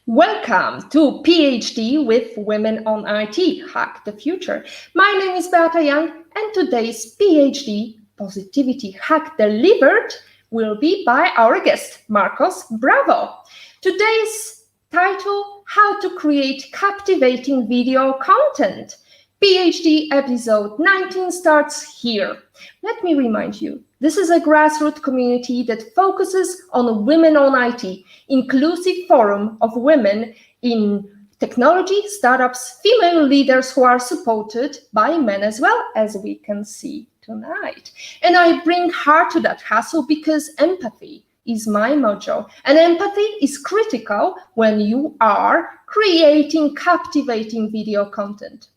Welcome to PhD with Women on IT, Hack the Future. My name is Beata and today's PhD Positivity Hack Delivered will be by our guest, Marcos Bravo. Today's title, How to Create Captivating Video Content. PhD episode 19 starts here. Let me remind you, this is a grassroots community that focuses on women on IT, inclusive forum of women in technology, startups, female leaders who are supported by men as well, as we can see tonight. And I bring heart to that hustle because empathy is my mojo. And empathy is critical when you are creating captivating video content.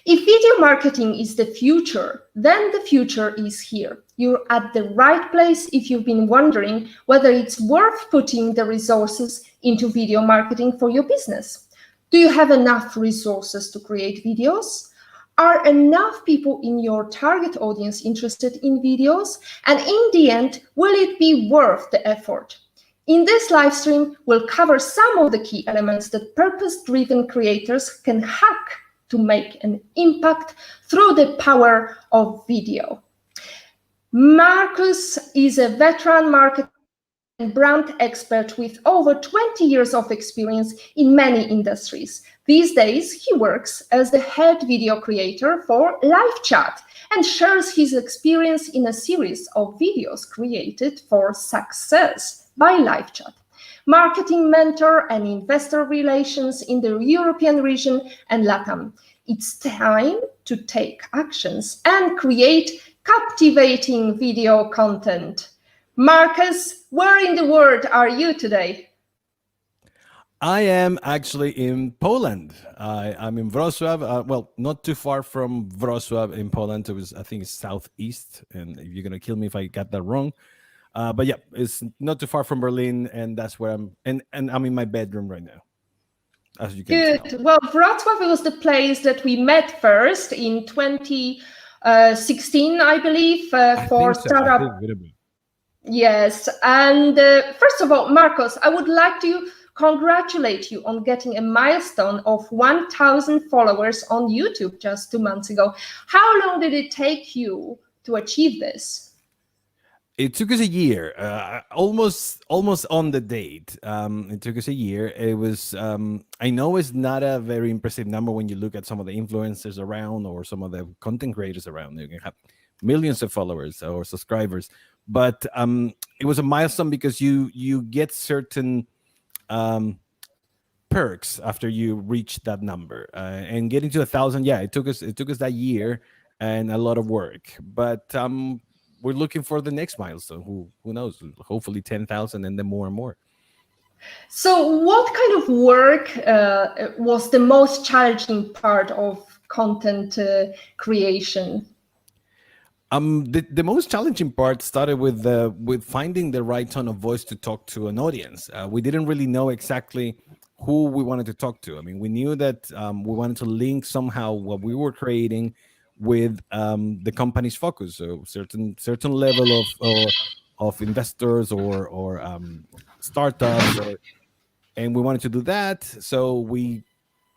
If video marketing is the future, then the future is here. You're at the right place if you've been wondering whether it's worth putting the resources into video marketing for your business. Do you have enough resources to create videos? Are enough people in your target audience interested in videos? And in the end, will it be worth the effort? In this live stream, we'll cover some of the key elements that purpose-driven creators can hack to make an impact through the power of video. Marcus is a veteran marketing and brand expert with over 20 years of experience in many industries. These days, he works as the head video creator for LiveChat and shares his experience in a series of videos created for SUCCESS by LiveChat. Marketing mentor and investor relations in the European region and LATAM. It's time to take actions and create captivating video content. Marcus, where in the world are you today? I am actually in Poland. I'm in Wrocław, well, not too far from Wrocław in Poland. It was, I think it's southeast, and you're going to kill me if I got that wrong. But yeah, it's not too far from Berlin, and that's where I'm, and I'm in my bedroom right now, as you can tell. Well, Wrocław was the place that we met first in 2016, I believe, for startup. Yes, and first of all, Marcos, I would like to congratulate you on getting a milestone of 1,000 followers on YouTube just 2 months ago. How long did it take you to achieve this? It took us a year, almost on the date. It took us a year. It was, I know it's not a very impressive number when you look at some of the influencers around or some of the content creators around. You can have millions of followers or subscribers, but it was a milestone because you get certain perks after you reach that number. And getting to 1,000, yeah, it took us that year and a lot of work, but we're looking for the next milestone. Who knows? Hopefully 10,000 and then more and more. So what kind of work was the most challenging part of content creation? The most challenging part started with finding the right tone of voice to talk to an audience. We didn't really know exactly who we wanted to talk to. I mean, we knew that we wanted to link somehow what we were creating with the company's focus, so certain level of investors or startups, and we wanted to do that. So we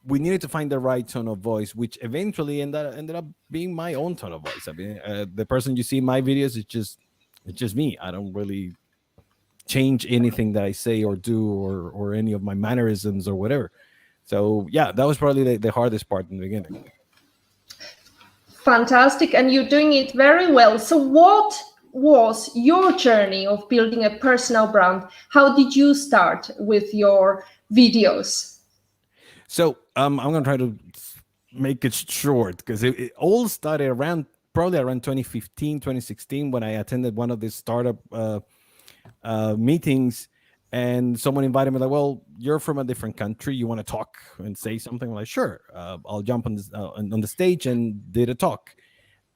needed to find the right tone of voice, which eventually ended up being my own tone of voice. I mean, the person you see in my videos, it's just me. I don't really change anything that I say or do or any of my mannerisms or whatever. So yeah, that was probably the hardest part in the beginning. Fantastic, and you're doing it very well. So what was your journey of building a personal brand? How did you start with your videos? So I'm going to try to make it short because it all started probably around 2015, 2016 when I attended one of these startup meetings. And someone invited me, like, well, you're from a different country. You want to talk and say something? I'm like, sure. I'll jump on the stage and did a talk.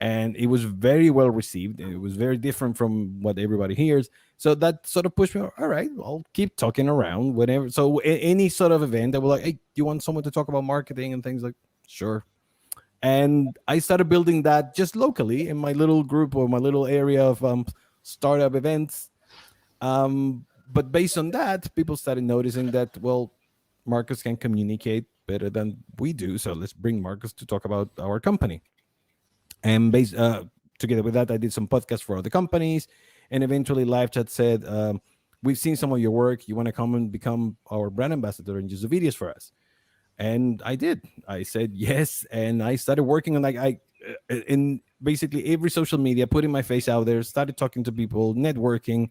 And it was very well received. It was very different from what everybody hears. So that sort of pushed me, all right, I'll keep talking around, whatever. So any sort of event that was like, hey, do you want someone to talk about marketing and things? Like, sure. And I started building that just locally in my little group or my little area of startup events. But based on that, people started noticing that, well, Marcus can communicate better than we do. So let's bring Marcus to talk about our company. And together with that, I did some podcasts for other companies. And eventually LiveChat said, we've seen some of your work. You want to come and become our brand ambassador and use the videos for us? And I did. I said yes. And I started working on in basically every social media, putting my face out there, started talking to people, networking.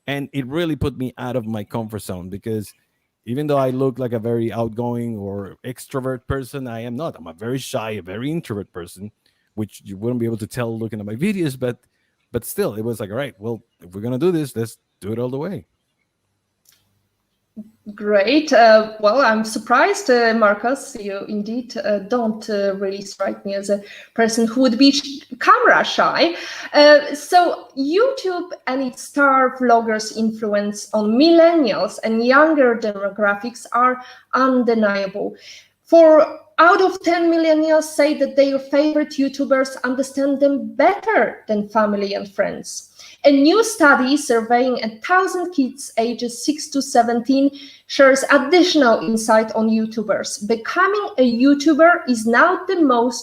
And it really put me out of my comfort zone, because even though I look like a very outgoing or extrovert person, I am not. I'm a very shy, a very introvert person, which you wouldn't be able to tell looking at my videos. But still, it was like, all right, well, if we're gonna do this, let's do it all the way. Great. Well, I'm surprised, Marcus. You indeed don't really strike me as a person who would be camera shy. So YouTube and its star vloggers' influence on millennials and younger demographics are undeniable. Out of 10 millennials say that their favorite YouTubers understand them better than family and friends. A new study surveying 1,000 kids ages 6 to 17 shares additional insight on YouTubers. Becoming a YouTuber is now the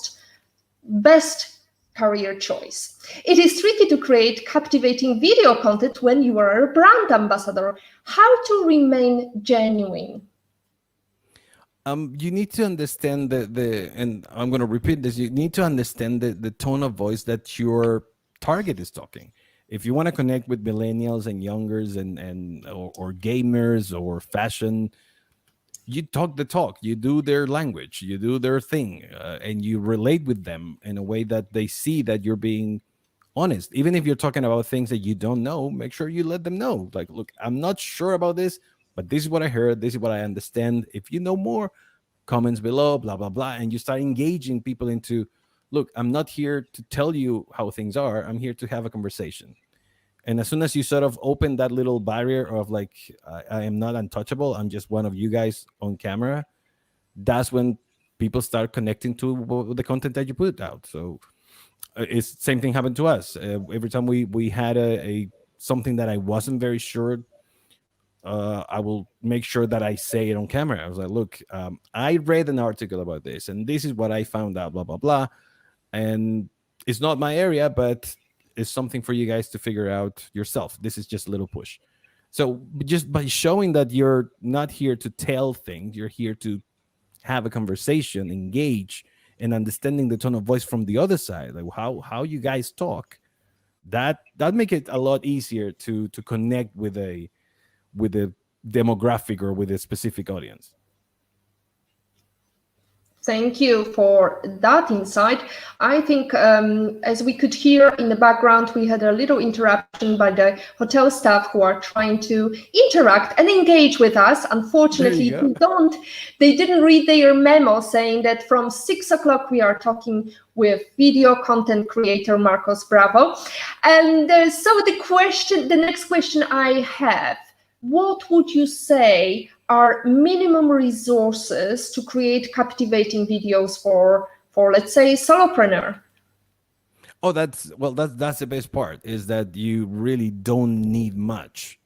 best career choice. It is tricky to create captivating video content when you are a brand ambassador. How to remain genuine? You need to understand and I'm going to repeat this. You need to understand the tone of voice that your target is talking. If you want to connect with millennials and youngers or gamers or fashion, you talk the talk, you do their language, you do their thing, and you relate with them in a way that they see that you're being honest. Even if you're talking about things that you don't know, make sure you let them know. Like, look, I'm not sure about this, but this is what I heard. This is what I understand. If you know more, comments below, blah, blah, blah. And you start engaging people into, look, I'm not here to tell you how things are. I'm here to have a conversation. And as soon as you sort of open that little barrier of like, I am not untouchable, I'm just one of you guys on camera, that's when people start connecting to the content that you put out. So it's same thing happened to us. Every time we had a something that I wasn't very sure, I will make sure that I say it on camera. I was like, look, I read an article about this, and this is what I found out, blah, blah, blah. And it's not my area, but it's something for you guys to figure out yourself. This is just a little push. So just by showing that you're not here to tell things, you're here to have a conversation, engage, and understanding the tone of voice from the other side, like how you guys talk, that make it a lot easier to connect with a demographic or with a specific audience. Thank you for that insight. I think as we could hear in the background, we had a little interruption by the hotel staff who are trying to interact and engage with us. Unfortunately, they didn't read their memo saying that from 6 o'clock we are talking with video content creator Marcos Bravo. And so the next question I have, what would you say are minimum resources to create captivating videos for let's say solopreneur? Oh, that's the best part, is that you really don't need much.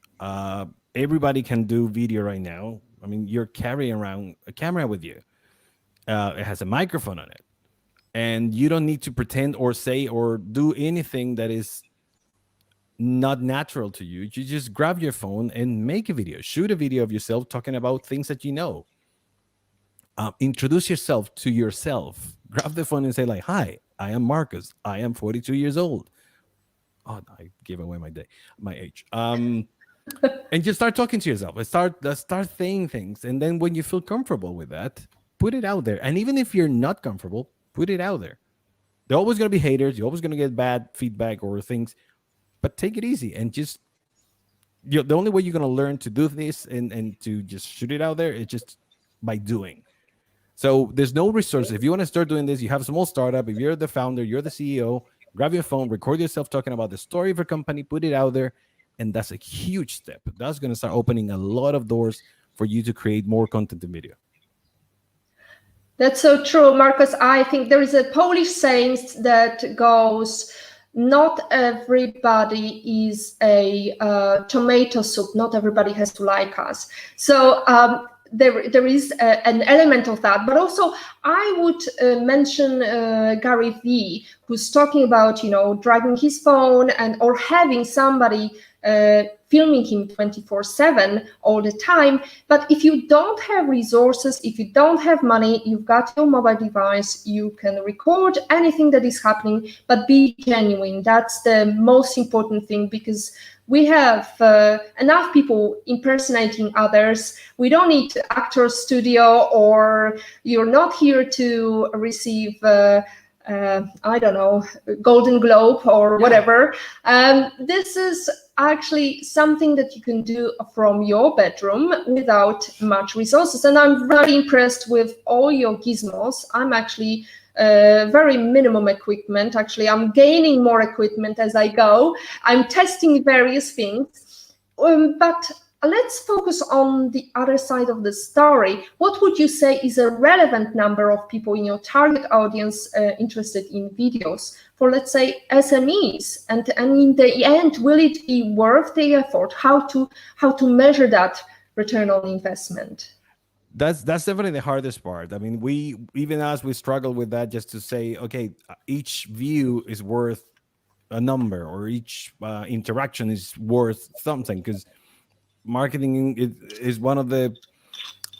Everybody can do video right now. I mean, you're carrying around a camera with you. It has a microphone on it, and you don't need to pretend or say or do anything that is not natural to you. You just grab your phone and make a video, shoot a video of yourself talking about things that you know. Introduce yourself to yourself. Grab the phone and say like, hi, I am Marcus. I am 42 years old. Oh, I gave away my age. And just start talking to yourself. Start saying things. And then when you feel comfortable with that, put it out there. And even if you're not comfortable, put it out there. There are always going to be haters. You're always going to get bad feedback or things. But take it easy and just, the only way you're going to learn to do this and to just shoot it out there is just by doing. So there's no resources. If you want to start doing this, you have a small startup. If you're the founder, you're the CEO, grab your phone, record yourself talking about the story of your company, put it out there. And that's a huge step. That's going to start opening a lot of doors for you to create more content and video. That's so true, Marcus. I think there is a Polish saying that goes, not everybody is a tomato soup. Not everybody has to like us. So there is an element of that, but also I would mention Gary Vee, who's talking about, dragging his phone or having somebody filming him 24/7 all the time. But if you don't have resources, if you don't have money, you've got your mobile device, you can record anything that is happening, but be genuine. That's the most important thing, because we have enough people impersonating others. We don't need actor studio, or you're not here to receive I don't know, Golden Globe or whatever. This is actually something that you can do from your bedroom without much resources. And I'm very impressed with all your gizmos. I'm actually very minimum equipment. Actually, I'm gaining more equipment as I go. I'm testing various things. But let's focus on the other side of the story. What would you say is a relevant number of people in your target audience interested in videos for, let's say, SMEs? And in the end, will it be worth the effort? How to measure that return on investment? That's definitely the hardest part. I mean, we struggle with that, just to say, okay, each view is worth a number, or each interaction is worth something, because marketing is one of the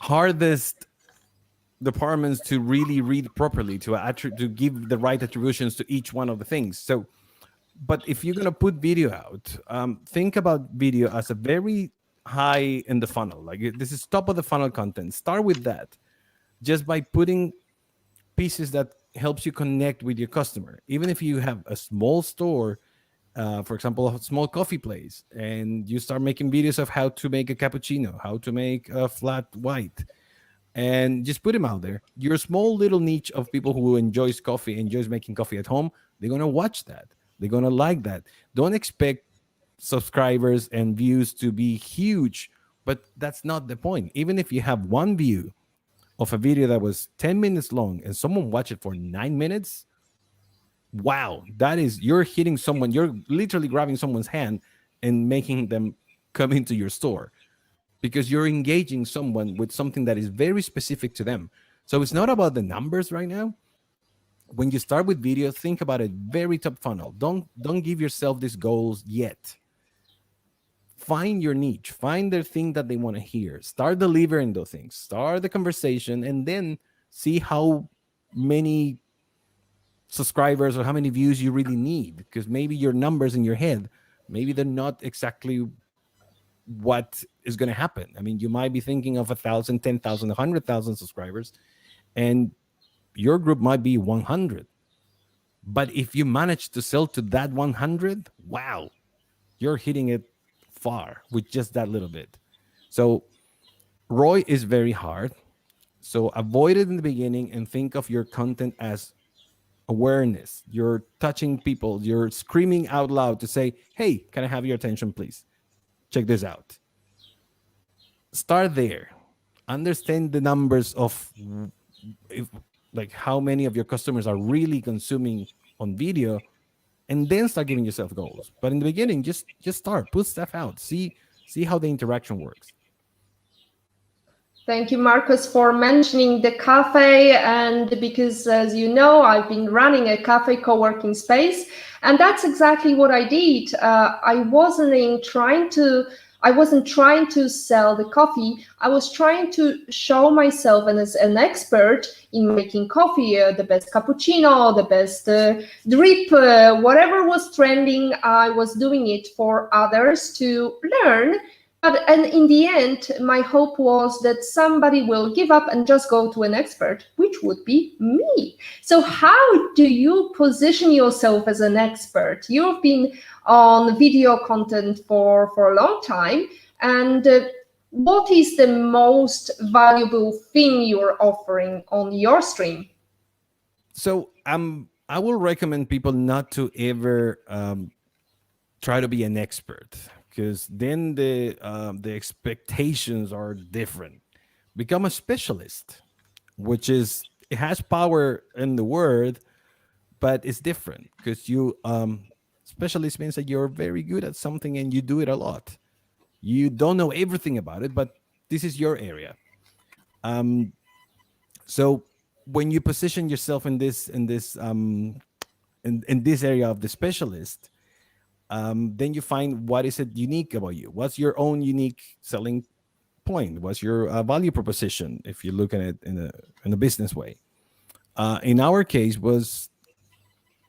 hardest departments to really read properly, to give the right attributions to each one of the things. So, but if you're going to put video out, think about video as a very high in the funnel. Like, this is top of the funnel content. Start with that, just by putting pieces that helps you connect with your customer. Even if you have a small store, for example, a small coffee place, and you start making videos of how to make a cappuccino, how to make a flat white, and just put them out there. Your small little niche of people who enjoys coffee, enjoys making coffee at home, they're going to watch that. They're going to like that. Don't expect subscribers and views to be huge, but that's not the point. Even if you have one view of a video that was 10 minutes long and someone watched it for 9 minutes, wow, you're hitting someone. You're literally grabbing someone's hand and making them come into your store, because you're engaging someone with something that is very specific to them. So it's not about the numbers right now. When you start with video, think about it very top funnel. Don't give yourself these goals yet. Find your niche, find their thing that they want to hear, start delivering those things, start the conversation, and then see how many subscribers or how many views you really need. Because maybe your numbers in your head, maybe they're not exactly what is going to happen. I mean, you might be thinking of 1,000, 10,000, 100,000 subscribers, and your group might be 100. But if you manage to sell to that 100, wow, you're hitting it far with just that little bit. So ROI is very hard. So avoid it in the beginning and think of your content as awareness. You're touching people. You're screaming out loud to say, hey, can I have your attention, please? Check this out. Start there. Understand the numbers of like how many of your customers are really consuming on video, and then start giving yourself goals. But in the beginning, just start, put stuff out, see how the interaction works. Thank you, Marcus, for mentioning the cafe. And because, as you know, I've been running a cafe co-working space, and that's exactly what I did. I wasn't trying to sell the coffee. I was trying to show myself as an expert in making coffee, the best cappuccino, the best drip, whatever was trending. I was doing it for others to learn. And in the end, my hope was that somebody will give up and just go to an expert, which would be me. So how do you position yourself as an expert? You've been on video content for a long time. And what is the most valuable thing you're offering on your stream? So I will recommend people not to ever try to be an expert, because then the expectations are different. Become a specialist, which is, it has power in the word, but it's different, because you specialist means that you're very good at something and you do it a lot. You don't know everything about it, but this is your area. So when you position yourself in this area of the specialist, then you find what is it unique about you. What's your own unique selling point? What's your value proposition? If you look at it in a business way, in our case was,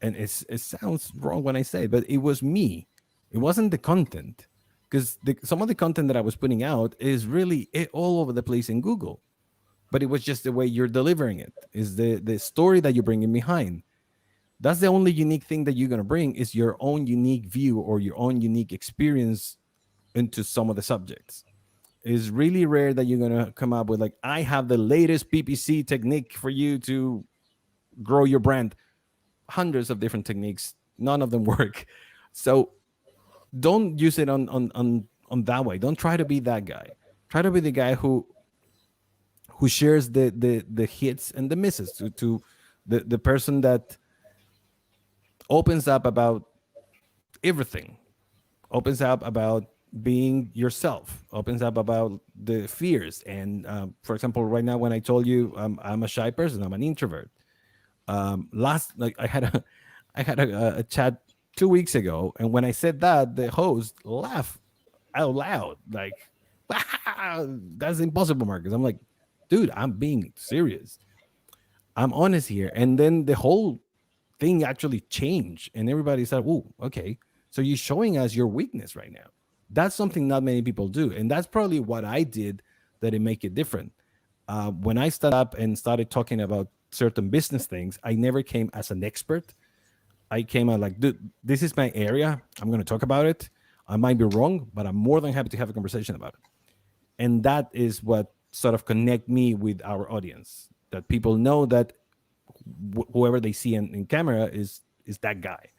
and it sounds wrong when I say it, but it was me. It wasn't the content, because some of the content that I was putting out is really all over the place in Google, but it was just the way you're delivering it, is the story that you're bringing behind. That's the only unique thing that you're going to bring, is your own unique view or your own unique experience into some of the subjects. It's really rare that you're going to come up with like, I have the latest PPC technique for you to grow your brand. Hundreds of different techniques, none of them work. So don't use it on that way. Don't try to be that guy. Try to be the guy who shares the hits and the misses to the person that opens up about everything, opens up about being yourself, opens up about the fears. And for example, right now, when I told you I'm a shy person, I'm an introvert. Like I had a chat 2 weeks ago, and when I said that, the host laughed out loud, like, that's impossible, Marcus. I'm like, dude, I'm being serious. I'm honest here. And then the whole thing actually changed, and everybody said, oh, okay, so you're showing us your weakness right now. That's something not many people do, and that's probably what I did that it make it different. When I stood up and started talking about certain business things, I never came as an expert. I came out like, dude, this is my area, I'm going to talk about it. I might be wrong, but I'm more than happy to have a conversation about it. And that is what sort of connect me with our audience, that people know that whoever they see in camera is that guy.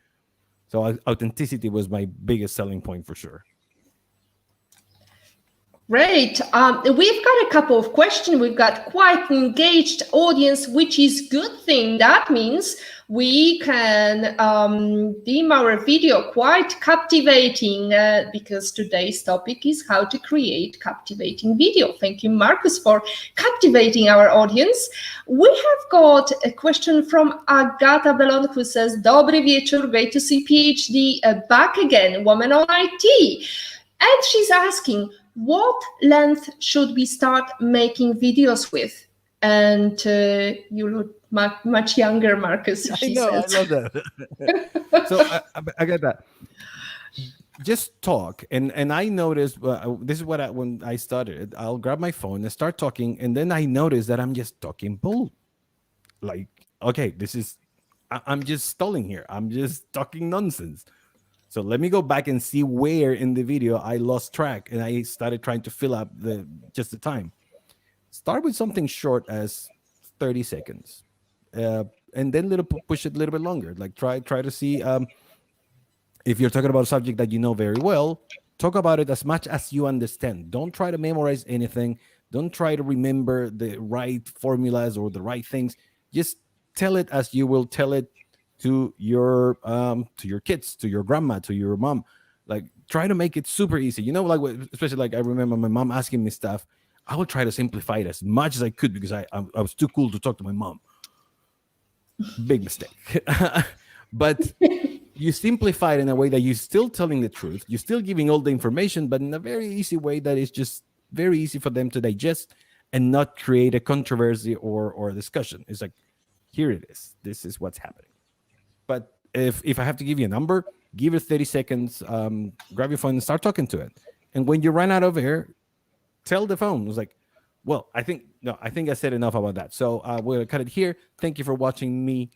So authenticity was my biggest selling point for sure. Great. We've got a couple of questions. We've got quite an engaged audience, which is good thing. That means we can deem our video quite captivating because today's topic is how to create captivating video. Thank you, Marcus, for captivating our audience. We have got a question from Agata Belon, who says, Dobry wieczór, great to see PhD back again, woman on IT. And she's asking, what length should we start making videos with? And you look much younger, Marcus. I know, says. I love that. So I get that. Just talk, and I noticed this is what when I started. I'll grab my phone and start talking, and then I notice that I'm just talking bull. Like, okay, I'm just stalling here. I'm just talking nonsense. So let me go back and see where in the video I lost track, and I started trying to fill up the time. Start with something short as 30 seconds, and then push it a little bit longer. Like try to see if you're talking about a subject that you know very well, talk about it as much as you understand. Don't try to memorize anything. Don't try to remember the right formulas or the right things. Just tell it as you will tell it to your kids, to your grandma, to your mom. Like, try to make it super easy. You know, like, especially like I remember my mom asking me stuff. I would try to simplify it as much as I could because I was too cool to talk to my mom. Big mistake. But you simplify it in a way that you're still telling the truth. You're still giving all the information, but in a very easy way that is just very easy for them to digest and not create a controversy or a discussion. It's like, here it is. This is what's happening. But if I have to give you a number, give it 30 seconds, grab your phone and start talking to it. And when you run out of air, tell the phone. It's like, well, I think I said enough about that. So we're going to cut it here. Thank you for watching me.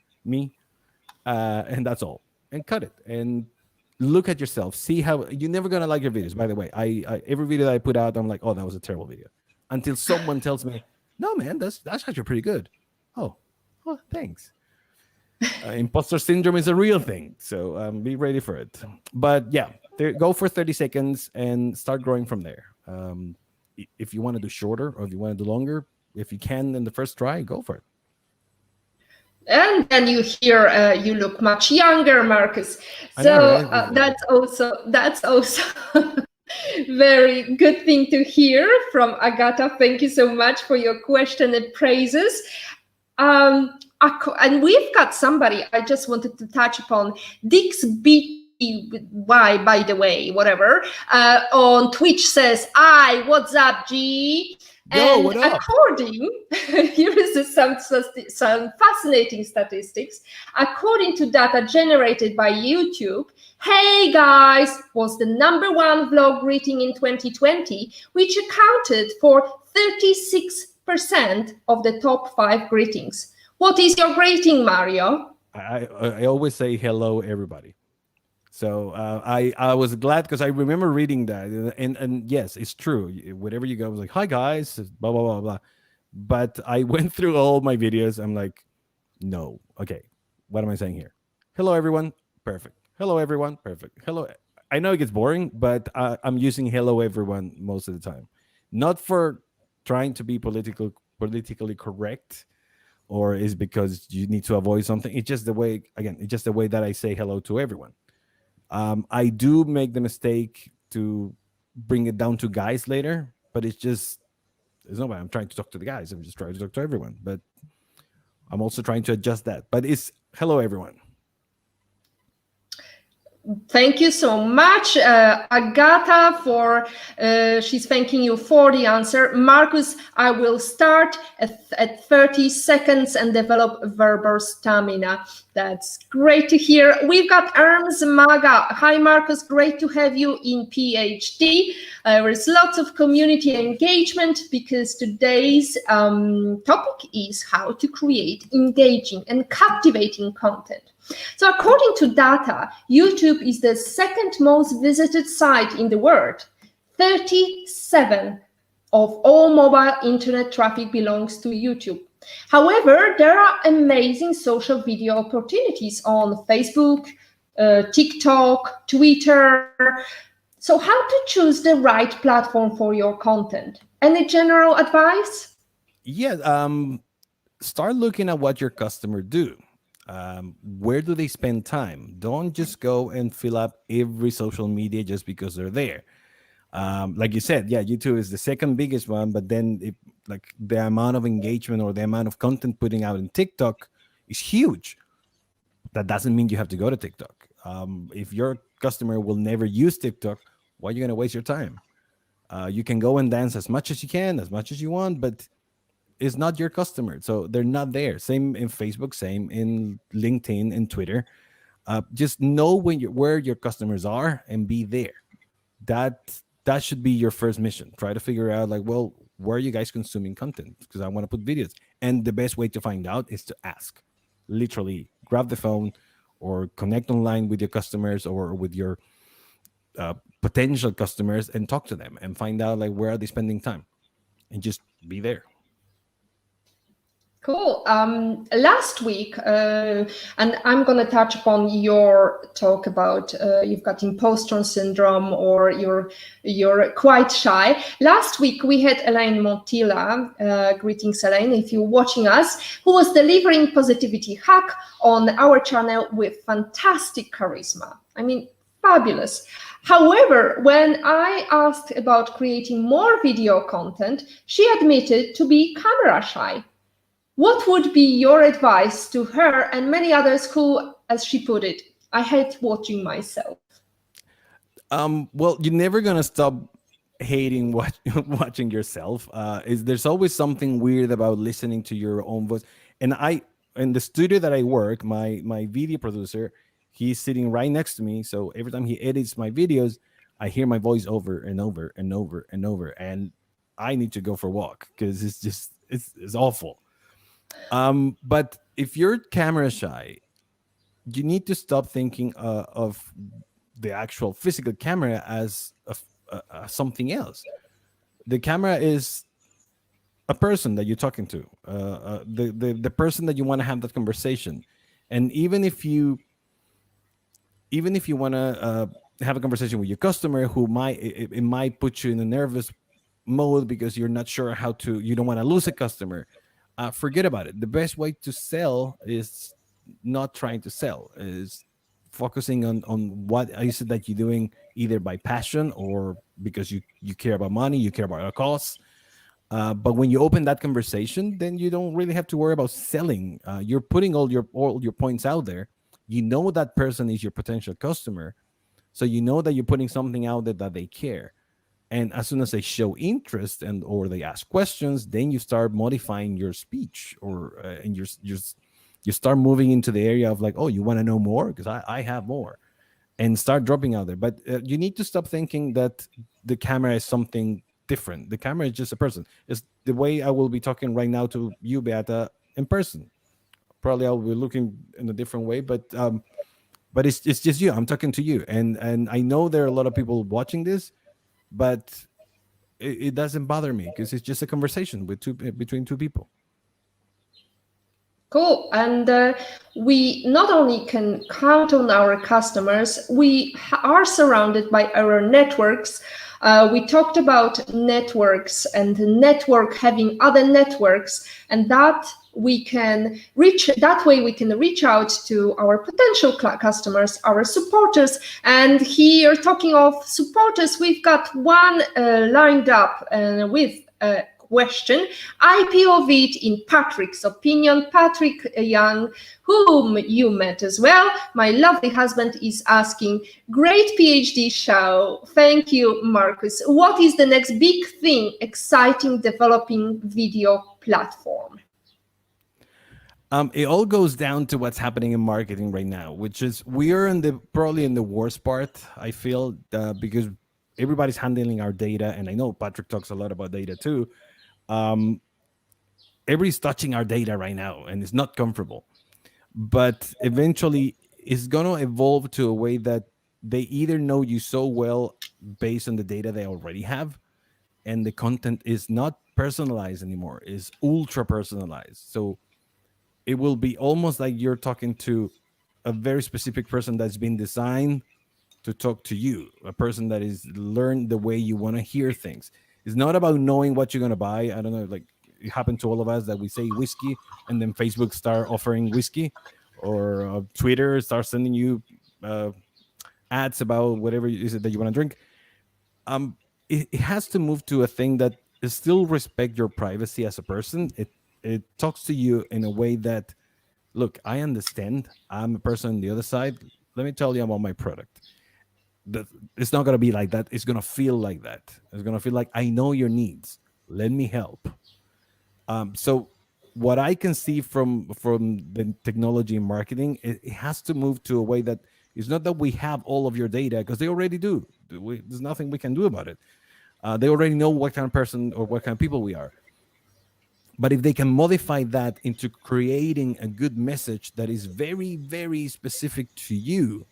And that's all. And cut it. And look at yourself. See how you're never going to like your videos. By the way, I every video that I put out, I'm like, oh, that was a terrible video. Until someone tells me, no, man, that's actually pretty good. Oh, well, thanks. Imposter syndrome is a real thing, so be ready for it. But yeah, go for 30 seconds and start growing from there. If you want to do shorter or if you want to do longer, if you can in the first try, go for it. And then you hear you look much younger, Marcus. So that's also Very good thing to hear from Agata. Thank you so much for your question and praises. And we've got somebody I just wanted to touch upon, Dix BY, by the way, whatever, on Twitch says, "Hi, what's up, G?" Yo, And what up? according, here is some fascinating statistics. According to data generated by YouTube, "Hey guys" was the #1 vlog greeting in 2020, which accounted for 36% of the top 5 greetings. What is your greeting, Mario? I always say hello, everybody. So I was glad because I remember reading that, and yes, it's true. Wherever you go, I was like, "Hi guys," blah blah blah blah. But I went through all my videos. I'm like, no, okay, what am I saying here? Hello everyone, perfect. Hello everyone, perfect. Hello. I know it gets boring, but I'm using hello everyone most of the time, not for trying to be politically correct, or is because you need to avoid something. It's just the way, again, it's just the way that I say hello to everyone. I do make the mistake to bring it down to guys later, but it's not why I'm trying to talk to the guys. I'm just trying to talk to everyone. But I'm also trying to adjust that. But it's hello, everyone. Thank you so much, Agata, for she's thanking you for the answer. Marcus, I will start at 30 seconds and develop verbal stamina. That's great to hear. We've got Erms Maga. Hi, Marcus. Great to have you in PhD. There's lots of community engagement because today's topic is how to create engaging and captivating content. So according to data, YouTube is the second most visited site in the world. 37 of all mobile internet traffic belongs to YouTube. However, there are amazing social video opportunities on Facebook, TikTok, Twitter. So how to choose the right platform for your content? Any general advice? Yeah, start looking at what your customer do. Where do they spend time? Don't just go and fill up every social media just because they're there. Like you said, yeah, YouTube is the second biggest one, but then like the amount of engagement or the amount of content putting out in TikTok is huge. That doesn't mean you have to go to TikTok. If your customer will never use TikTok, why are you going to waste your time? You can go and dance as much as you can, as much as you want, but it's not your customer, so they're not there. Same in Facebook, same in LinkedIn and Twitter. Just know where your customers are and be there. That should be your first mission. Try to figure out, like, well, where are you guys consuming content? Because I want to put videos, and the best way to find out is to ask. Literally, grab the phone or connect online with your customers or with your potential customers and talk to them and find out, like, where are they spending time, and just be there. Cool. Last week, and I'm going to touch upon your talk about you've got imposter syndrome or you're quite shy. Last week, we had Elaine Montilla, greetings Elaine, if you're watching us, who was delivering positivity hack on our channel with fantastic charisma. I mean, fabulous. However, when I asked about creating more video content, she admitted to be camera shy. What would be your advice to her and many others who, as she put it, I hate watching myself? Well, you're never gonna stop hating watching yourself. There's always something weird about listening to your own voice. And in the studio that I work, my video producer, he's sitting right next to me. So every time he edits my videos, I hear my voice over and over and over and over, and I need to go for a walk because it's awful. But if you're camera shy, you need to stop thinking of the actual physical camera as something else. The camera is a person that you're talking to, the person that you want to have that conversation. And even if you want to have a conversation with your customer, who it might put you in a nervous mode because you're not sure you don't want to lose a customer. Forget about it. The best way to sell is not trying to sell, is focusing on what is it that you're doing either by passion or because you care about money, you care about a cause. But when you open that conversation, then you don't really have to worry about selling. You're putting all your points out there. You know that person is your potential customer, so you know that you're putting something out there that they care. And as soon as they show interest and or they ask questions, then you start modifying your speech, or and you start moving into the area of like, oh, you want to know more because I have more, and start dropping out there. But you need to stop thinking that the camera is something different. The camera is just a person. It's the way I will be talking right now to you, Beata, in person. Probably I'll be looking in a different way, but it's just you. I'm talking to you, and I know there are a lot of people watching this, but it doesn't bother me because it's just a conversation between two people. Cool. And we not only can count on our customers, we are surrounded by our networks. We talked about networks and the network having other networks, and that we can reach, that way we can reach out to our potential customers, our supporters. And here, talking of supporters, we've got one lined up with question. I POV'd in Patrick's opinion. Patrick Young, whom you met as well, my lovely husband, is asking, great PhD show. Thank you, Marcus. What is the next big thing, exciting, developing video platform? It all goes down to what's happening in marketing right now, which is we are probably in the worst part, I feel, because everybody's handling our data. And I know Patrick talks a lot about data too. Everybody's touching our data right now, and it's not comfortable. But eventually, it's going to evolve to a way that they either know you so well based on the data they already have, and the content is not personalized anymore, is ultra personalized. So it will be almost like you're talking to a very specific person that's been designed to talk to you, a person that is learned the way you want to hear things. It's not about knowing what you're going to buy. I don't know, like it happened to all of us that we say whiskey and then Facebook start offering whiskey, or Twitter starts sending you ads about whatever is it that you want to drink. It has to move to a thing that is still respect your privacy as a person. It talks to you in a way that, look, I understand. I'm a person on the other side. Let me tell you about my product. It's not going to be like that. It's going to feel like that. It's going to feel like I know your needs. Let me help. So what I can see from the technology and marketing, it has to move to a way that it's not that we have all of your data, because they already do. There's nothing we can do about it. They already know what kind of person or what kind of people we are. But if they can modify that into creating a good message that is very, very specific to you,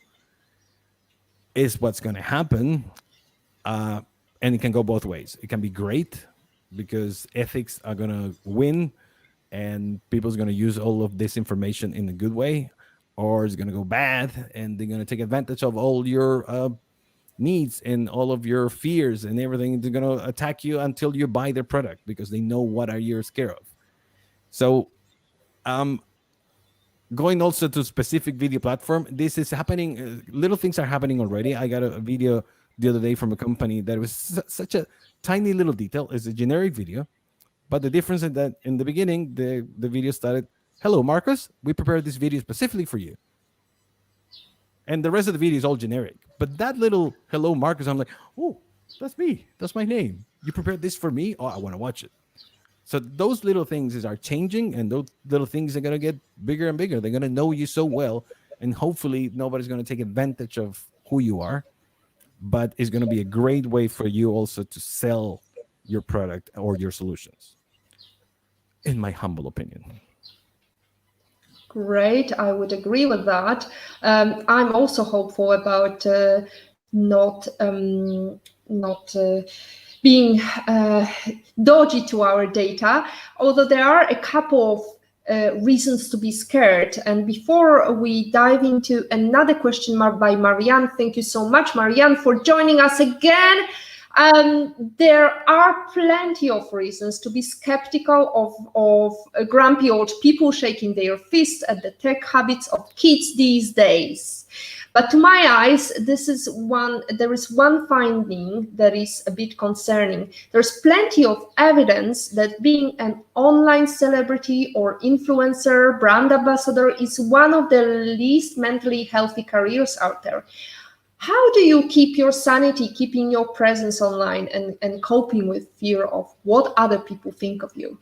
is what's going to happen. And it can go both ways. It can be great because ethics are going to win and people's going to use all of this information in a good way, or it's going to go bad and they're going to take advantage of all your needs and all of your fears and everything. They're going to attack you until you buy their product because they know what are you scared of. So going also to specific video platform, this is happening. Little things are happening already. I got a video the other day from a company that was such a tiny little detail. It's a generic video, but the difference is that in the beginning, the video started, "Hello, Marcus. We prepared this video specifically for you." And the rest of the video is all generic. But that little "Hello, Marcus," I'm like, "Oh, that's me. That's my name. You prepared this for me? Oh, I want to watch it." So those little things are changing, and those little things are going to get bigger and bigger. They're going to know you so well, and hopefully nobody's going to take advantage of who you are. But it's going to be a great way for you also to sell your product or your solutions, in my humble opinion. Great, I would agree with that. I'm also hopeful about not being dodgy to our data, although there are a couple of reasons to be scared. And before we dive into another question by Marianne, thank you so much, Marianne, for joining us again. There are plenty of reasons to be skeptical of grumpy old people shaking their fists at the tech habits of kids these days. But to my eyes, there is one finding that is a bit concerning. There's plenty of evidence that being an online celebrity or influencer, brand ambassador is one of the least mentally healthy careers out there. How do you keep your sanity, keeping your presence online and coping with fear of what other people think of you?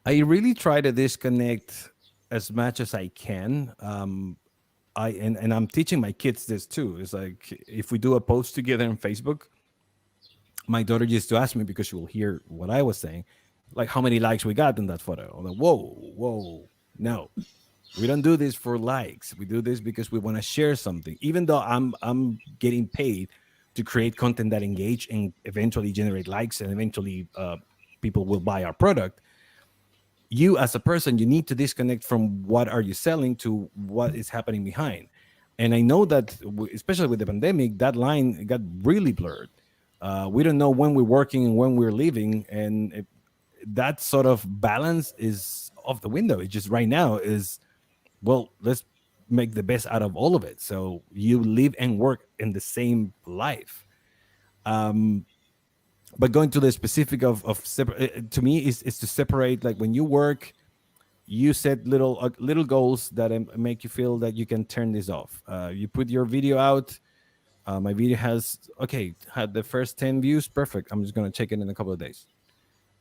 I really try to disconnect as much as I can. And I'm teaching my kids this too. It's like if we do a post together on Facebook, my daughter used to ask me because she will hear what I was saying, like how many likes we got in that photo. I'm like, whoa, no, we don't do this for likes. We do this because we want to share something. Even though I'm getting paid to create content that engage and eventually generate likes and eventually people will buy our product. You as a person, you need to disconnect from what are you selling to what is happening behind. And I know that especially with the pandemic, that line got really blurred. We don't know when we're working and when we're leaving, and that sort of balance is off the window. It just right now is, well, let's make the best out of all of it, so you live and work in the same life. But going to the specific to me is to separate, like when you work, you set little goals that make you feel that you can turn this off. You put your video out. My video had the first 10 views, perfect, I'm just going to check it in a couple of days.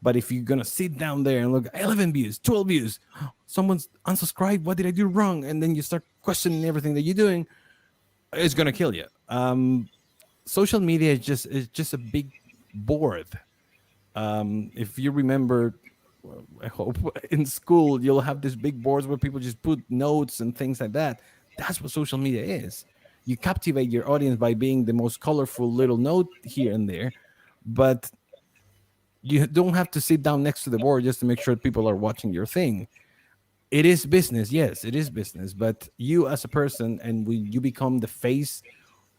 But if you're going to sit down there and look, 11 views, 12 views, someone's unsubscribed, what did I do wrong? And then you start questioning everything that you're doing, it's going to kill you. Social media is just a big board. If you remember, I hope in school you'll have these big boards where people just put notes and things like that. That's what social media is. You captivate your audience by being the most colorful little note here and there, but you don't have to sit down next to the board just to make sure people are watching your thing. It is business, yes, it is business, but you as a person, and when you become the face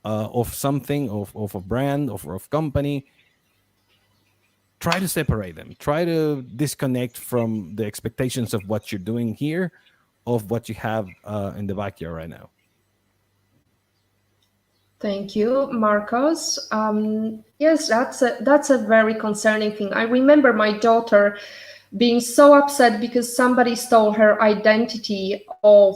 of something, of a brand, of company, try to separate them. Try to disconnect from the expectations of what you're doing here, of what you have in the backyard right now. Thank you, Marcos. Yes, that's a very concerning thing. I remember my daughter being so upset because somebody stole her identity of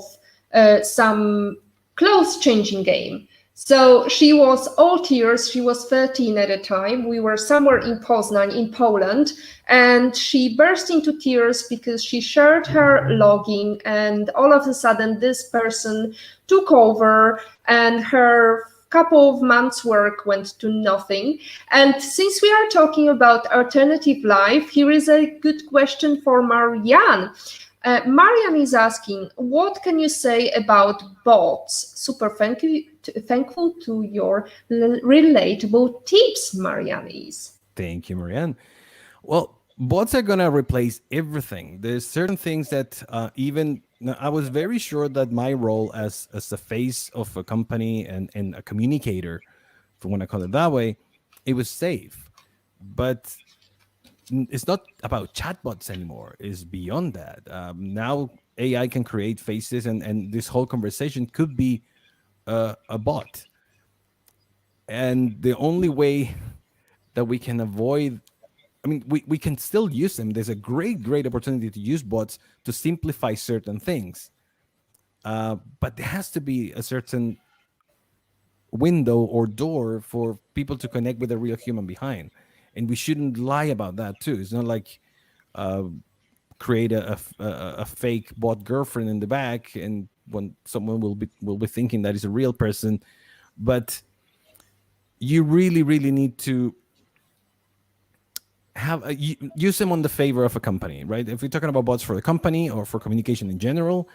some clothes changing game. So she was all tears. She was 13 at the time. We were somewhere in Poznań, in Poland, and she burst into tears because she shared her login, and all of a sudden this person took over, and her couple of months' work went to nothing. And since we are talking about alternative life, here is a good question for Marianne. Marianne is asking, what can you say about bots? Super thankful to your relatable tips, Marianne is. Thank you, Marianne. Well, bots are going to replace everything. There's certain things that I was very sure that my role as the face of a company and a communicator, if you want to call it that way, it was safe. But it's not about chatbots anymore. It's beyond that. Now AI can create faces, and this whole conversation could be a bot. And the only way that we can avoid, I mean, we can still use them. There's a great opportunity to use bots to simplify certain things. But there has to be a certain window or door for people to connect with a real human behind. And we shouldn't lie about that too. It's not like create a fake bot girlfriend in the back, and when someone will be thinking that is a real person. But you really need to use them on the favor of a company, right? If we're talking about bots for the company or for communication in general,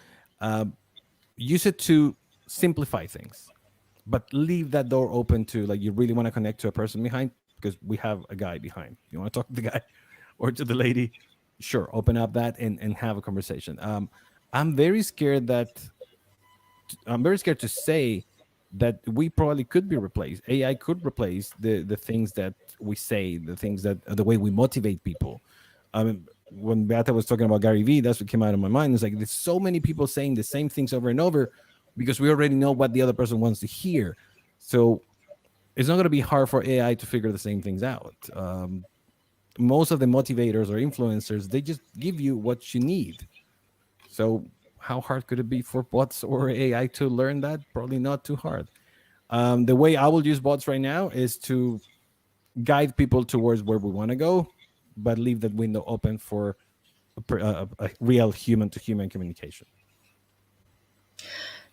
use it to simplify things, but leave that door open to, like, you really want to connect to a person behind, because we have a guy behind. You want to talk to the guy or to the lady, sure, open up that and have a conversation. I'm very scared to say that we probably could be replaced. AI could replace the things that we say, the things that the way we motivate people. When Beata was talking about Gary Vee, that's what came out of my mind. It's like there's so many people saying the same things over and over. because we already know what the other person wants to hear. So it's not going to be hard for AI to figure the same things out. Most of the motivators or influencers, they just give you what you need. So how hard could it be for bots or AI to learn that? Probably not too hard. The way I will use bots right now is to guide people towards where we want to go, but leave that window open for a real human to human communication.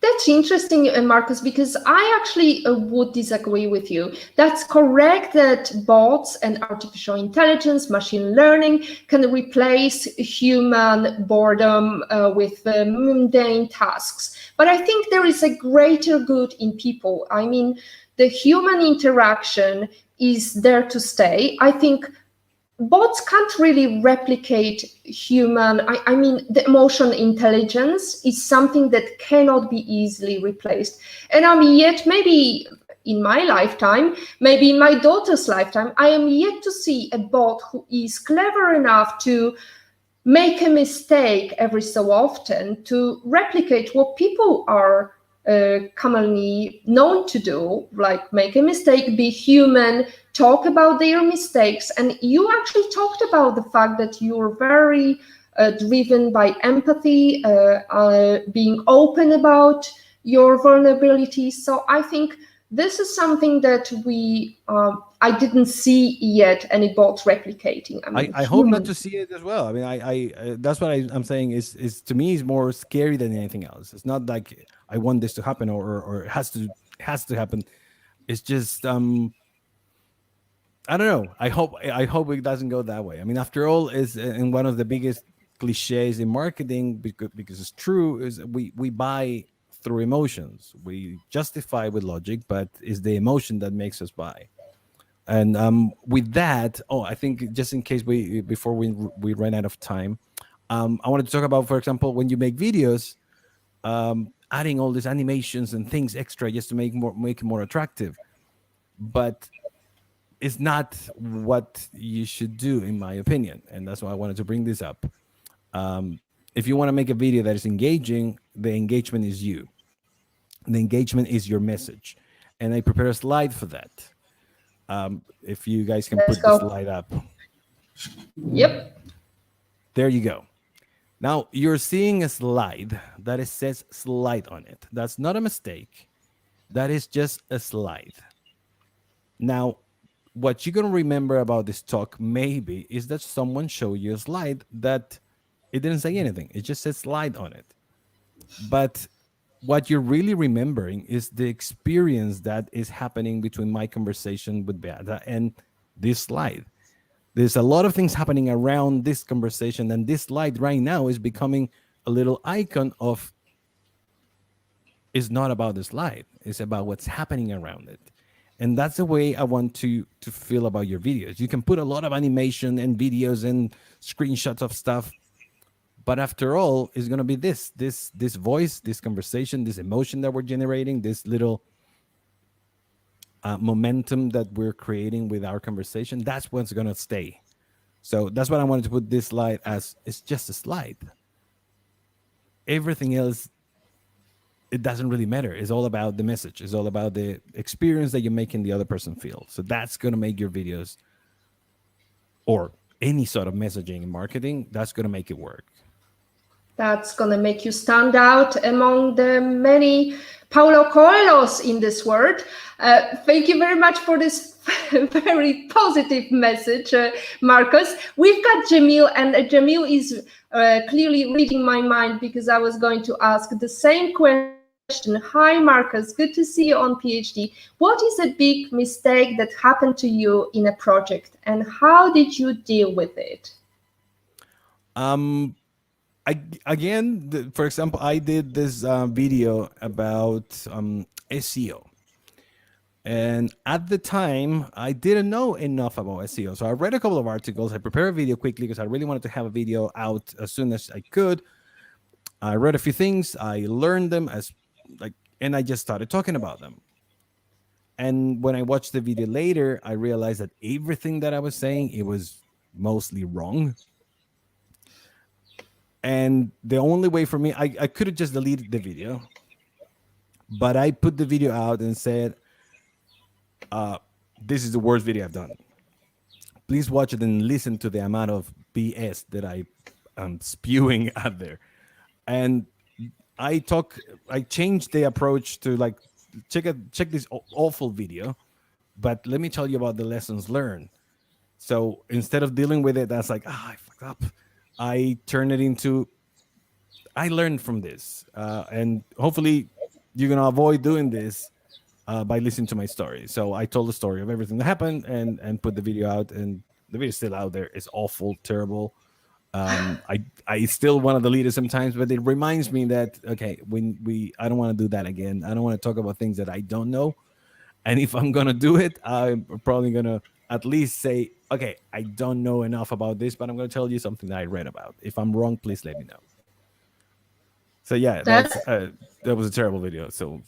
That's interesting, Marcus, because I actually would disagree with you. That's correct that bots and artificial intelligence, machine learning can replace human boredom with mundane tasks. But I think there is a greater good in people. I mean, the human interaction is there to stay. I think bots can't really replicate human. I mean, the emotional intelligence is something that cannot be easily replaced. And I'm yet, maybe in my lifetime, maybe in my daughter's lifetime, I am yet to see a bot who is clever enough to make a mistake every so often to replicate what people are commonly known to do, like make a mistake, be human, talk about their mistakes. And you actually talked about the fact that you're very driven by empathy, being open about your vulnerabilities. So I think this is something that I didn't see yet any bots replicating. I mean, I hope not to see it as well. I mean, I that's what I'm saying is to me is more scary than anything else. It's not like I want this to happen or it has to happen. It's just I don't know. I hope it doesn't go that way. I mean, after all, is and one of the biggest cliches in marketing because it's true is we buy through emotions. We justify with logic, but it's the emotion that makes us buy. And with that, I think just in case before we run out of time, I wanted to talk about, for example, when you make videos, adding all these animations and things extra just to make it more attractive. But it's not what you should do, in my opinion, and that's why I wanted to bring this up. If you want to make a video that is engaging, the engagement is you. The engagement is your message, and I prepare a slide for that. If you guys can let's put the go. slide up. Yep. There you go. Now you're seeing a slide that it says slide on it. That's not a mistake. That is just a slide. Now, what you're going to remember about this talk maybe is that someone showed you a slide that it didn't say anything. It just says slide on it. But what you're really remembering is the experience that is happening between my conversation with Beata and this slide. There's a lot of things happening around this conversation, and this slide right now is becoming a little icon of it's not about the slide, it's about what's happening around it. And that's the way I want to feel about your videos. You can put a lot of animation and videos and screenshots of stuff, but after all, it's going to be this voice, this conversation, this emotion that we're generating, this little momentum that we're creating with our conversation. That's what's going to stay. So that's what I wanted to put this slide as. It's just a slide. Everything else, it doesn't really matter. It's all about the message. It's all about the experience that you're making the other person feel. So that's going to make your videos or any sort of messaging and marketing, that's going to make it work. That's going to make you stand out among the many Paulo Coelhos in this world. Thank you very much for this very positive message, Marcus. We've got Jamil, and Jamil is clearly reading my mind because I was going to ask the same question. Hi, Marcus. Good to see you on PhD. What is a big mistake that happened to you in a project, and how did you deal with it? For example, I did this video about SEO. And at the time, I didn't know enough about SEO. So I read a couple of articles. I prepared a video quickly because I really wanted to have a video out as soon as I could. I read a few things. I learned them and I just started talking about them. And when I watched the video later, I realized that everything that I was saying, it was mostly wrong. And the only way for me, I could have just deleted the video, but I put the video out and said, uh, "This is the worst video I've done. Please watch it and listen to the amount of BS that I am spewing out there." And I talk, I changed the approach to like check this awful video, but let me tell you about the lessons learned. So instead of dealing with it, that's like, I fucked up. I turn it into, I learned from this, and hopefully you're gonna avoid doing this by listening to my story. So I told the story of everything that happened and put the video out, and the video is still out there. It's awful, terrible. I still want to delete it sometimes, but it reminds me that okay, when we I don't want to do that again. I don't want to talk about things that I don't know, and if I'm gonna do it, I'm probably gonna at least say, okay, I don't know enough about this, but I'm gonna tell you something that I read about. If I'm wrong, please let me know. So yeah, That's that was a terrible video. So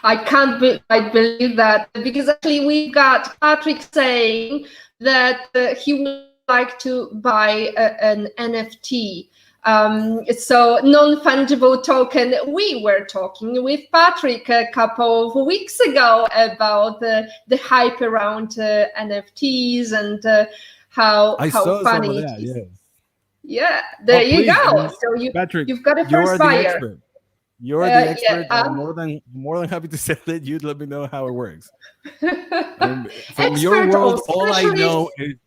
I believe that because actually we got Patrick saying that he would like to buy an NFT. So non-fungible token. We were talking with Patrick a couple of weeks ago about the hype around NFTs and how saw some of funny it that. is. Yes. Yeah, Oh, there you please. I go. mean, So Patrick, you've got a you first are the buyer. expert. You're the Yeah. expert. I'm more than happy to sell it. You let me know how it works. I mean, from your Expert or world, all I know specialist.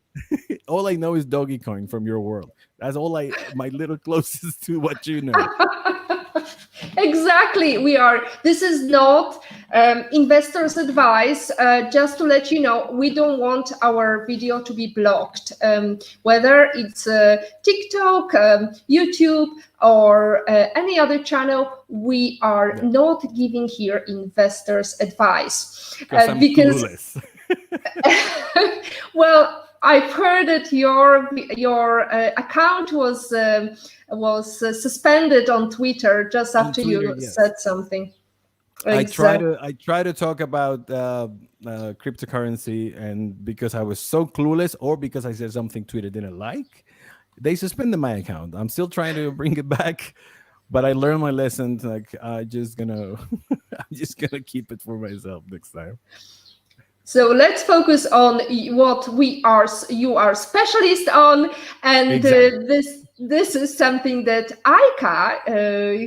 is all I know is Doggy Coin from your world. That's all my little closest to what you know. Exactly, we are. This is not investors' advice. Just to let you know, we don't want our video to be blocked, whether it's TikTok, YouTube, or any other channel. We are not giving here investors' advice Because I'm because clueless. well, I've heard that your account was suspended on Twitter just On after Twitter, you yes. said something. I Exactly. try to talk about cryptocurrency, and because I was so clueless, or because I said something Twitter didn't like, they suspended my account. I'm still trying to bring it back, but I learned my lesson. Like I just gonna, I'm just gonna keep it for myself next time. So let's focus on what you are specialist on, and Exactly. this is something that Aika,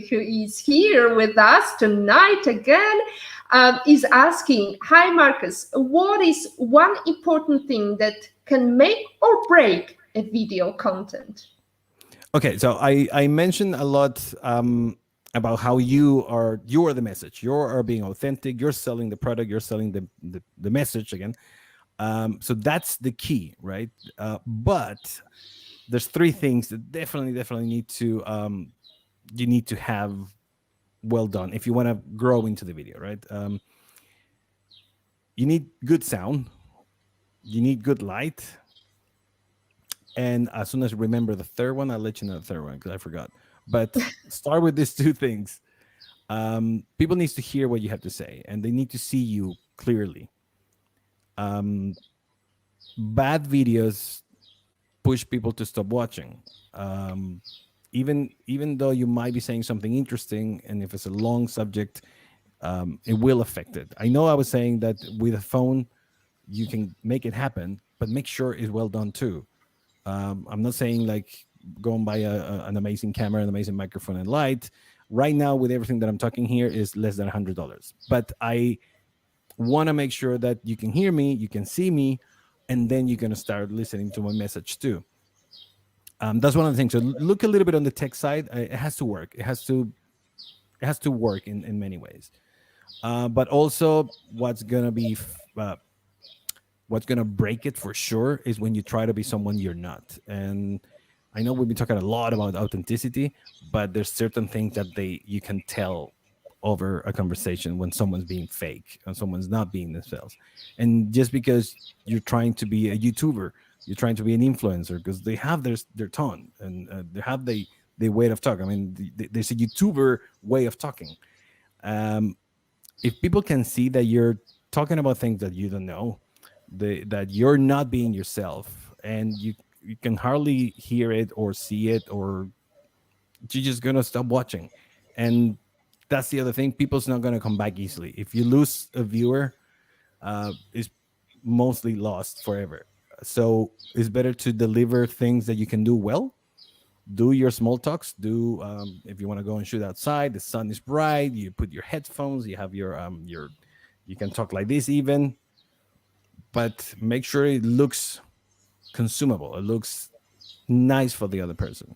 who is here with us tonight again, is asking. Hi, Marcus. What is one important thing that can make or break a video content? Okay, so I mentioned a lot about how you are the message. You are being authentic. You're selling the product. You're selling the message again. So that's the key, right? But there's three things that definitely need to you need to have well done if you want to grow into the video, right? You need good sound. You need good light. And as soon as I remember the third one, I'll let you know the third one because I forgot. But start with these two things. People needs to hear what you have to say, and they need to see you clearly. Um, Bad videos push people to stop watching. Um, even though you might be saying something interesting, and if it's a long subject, it will affect it. I know I was saying that with a phone you can make it happen, but make sure it's well done too. I'm not saying like go and buy an amazing camera, an amazing microphone and light. Right now, with everything that I'm talking here, is less than $100. But I want to make sure that you can hear me, you can see me, and then you're gonna start listening to my message too. That's one of the things. So look a little bit on the tech side. It has to work. It has to work in many ways. But also, what's gonna break it for sure is when you try to be someone you're not. And I know we've been talking a lot about authenticity, but there's certain things that they you can tell over a conversation when someone's being fake and someone's not being themselves. And just because you're trying to be a YouTuber, you're trying to be an influencer, because they have their tone and they have the way of talking. I mean, there's a YouTuber way of talking. Um, if people can see that you're talking about things that you don't know, that you're not being yourself, and you can hardly hear it or see it, or you're just gonna stop watching. And that's the other thing. People's not going to come back easily. If you lose a viewer, it's mostly lost forever. So it's better to deliver things that you can do well. Do your small talks. Do if you want to go and shoot outside, the sun is bright. You put your headphones. You have your you can talk like this even, but make sure it looks consumable. It looks nice for the other person.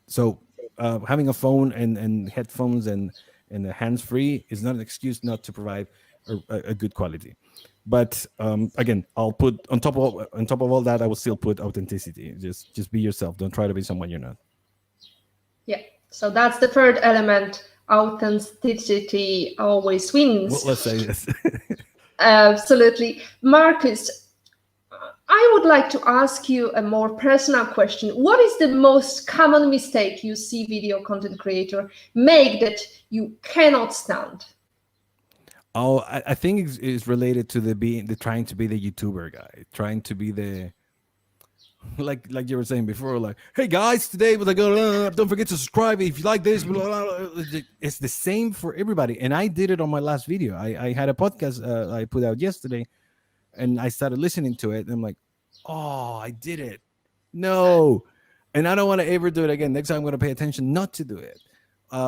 So having a phone and headphones and a hands free is not an excuse not to provide a good quality. But again, I'll put on top of all that, I will still put authenticity. Just be yourself. Don't try to be someone you're not. Yeah. So that's the third element. Authenticity always wins. Well, let's say this. Absolutely. Marcus, I would like to ask you a more personal question. What is the most common mistake you see video content creator make that you cannot stand? Oh, I think it's related to the trying to be the YouTuber guy, trying to be the like you were saying before, like, hey guys, today was like, don't forget to subscribe if you like this. Blah, blah, blah. It's the same for everybody, and I did it on my last video. I had a podcast I put out yesterday, and I started listening to it, and I'm like, oh, I did it. No, and I don't want to ever do it again. Next time I'm going to pay attention not to do it,